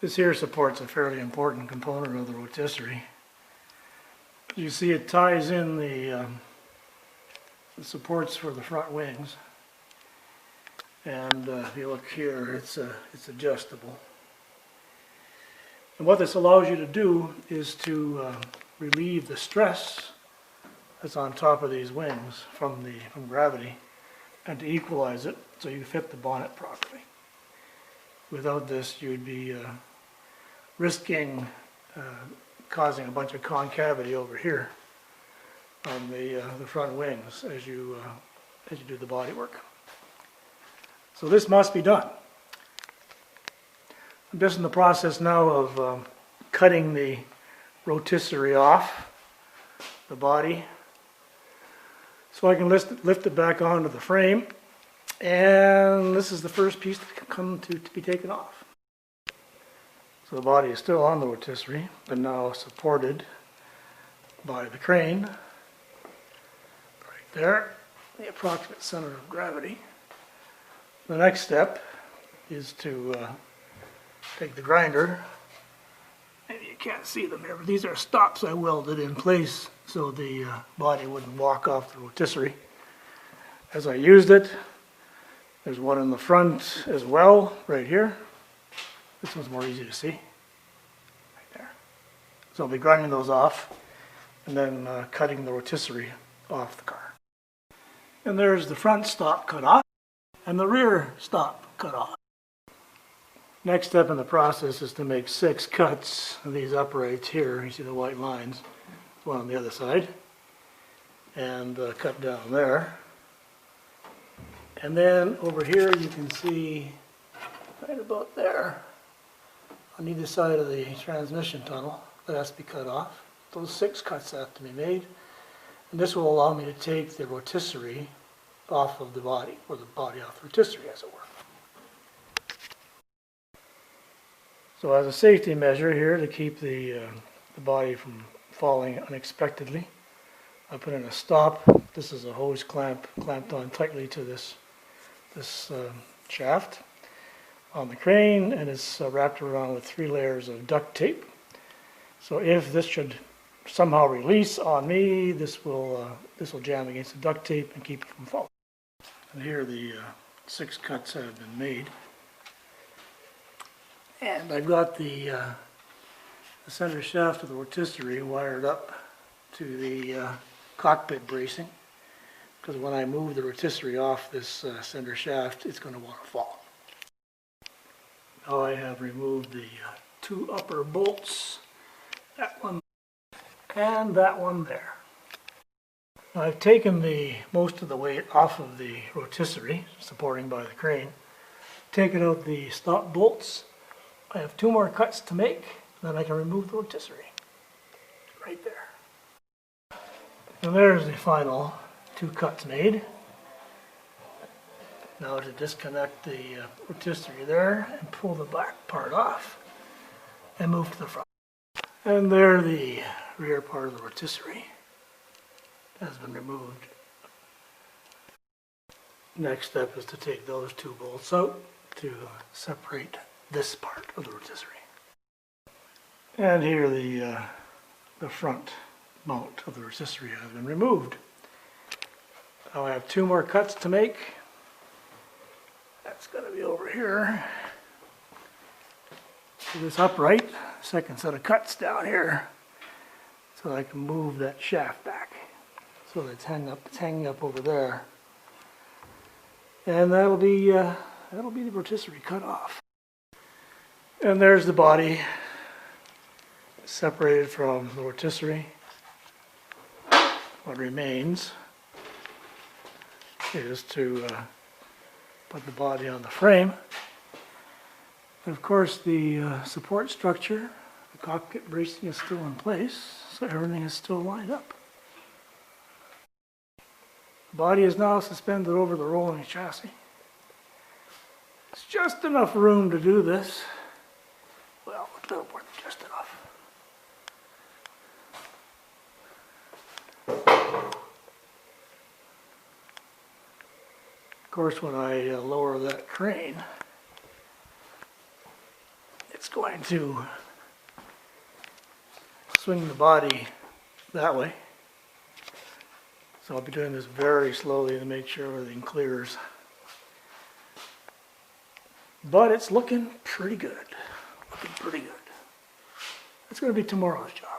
This here support's a fairly important component of the rotisserie. You see it ties in the supports for the front wings. And if you look here, it's adjustable. And what this allows you to do is to relieve the stress that's on top of these wings from gravity, and to equalize it so you fit the bonnet properly. Without this, you'd be risking causing a bunch of concavity over here on the front wings as you do the body work. So this must be done. I'm just in the process now of cutting the rotisserie off the body so I can lift it back onto the frame, and this is the first piece to be taken off. So the body is still on the rotisserie, but now supported by the crane right there, the approximate center of gravity. The next step is to take the grinder. Maybe you can't see them here, but these are stops I welded in place so the body wouldn't walk off the rotisserie as I used it. There's one in the front as well, right here. This one's more easy to see, right there. So I'll be grinding those off and then cutting the rotisserie off the car. And there's the front stop cut off and the rear stop cut off. Next step in the process is to make 6 cuts of these uprights here. You see the white lines, one on the other side, and cut down there. And then over here you can see right about there on either side of the transmission tunnel that has to be cut off. Those 6 cuts have to be made, and this will allow me to take the rotisserie off of the body, or the body off the rotisserie, as it were. So as a safety measure here to keep the body from falling unexpectedly, I put in a stop. This is a hose clamp clamped on tightly to this shaft on the crane, and it's wrapped around with 3 layers of duct tape. So if this should somehow release on me, this will jam against the duct tape and keep it from falling. And here the 6 cuts have been made. And I've got the center shaft of the rotisserie wired up to the cockpit bracing, because when I move the rotisserie off this center shaft, it's going to want to fall. Now I have removed the 2 upper bolts, that one and that one there. Now I've taken most of the weight off of the rotisserie, supporting by the crane, taken out the stop bolts. I have 2 more cuts to make, then I can remove the rotisserie. Right there. And there's the final 2 cuts made. Now to disconnect the rotisserie there and pull the back part off and move to the front. And there the rear part of the rotisserie has been removed. Next step is to take those 2 bolts out to separate this part of the rotisserie. And here the front mount of the rotisserie has been removed. Now I have 2 more cuts to make. That's going to be over here. So this upright, second set of cuts down here, so I can move that shaft back so that it's hanging up over there. And that'll be the rotisserie cut off. And there's the body separated from the rotisserie. What remains is to put the body on the frame. And of course the support structure, the cockpit bracing, is still in place, so everything is still lined up. The body is now suspended over the rolling chassis. It's just enough room to do this. Well, a little more than just enough. Of course, when I lower that crane, it it's going to swing the body that way. So I'll be doing this very slowly to make sure everything clears. But it's looking pretty good. Looking pretty good. It's going to be tomorrow's job.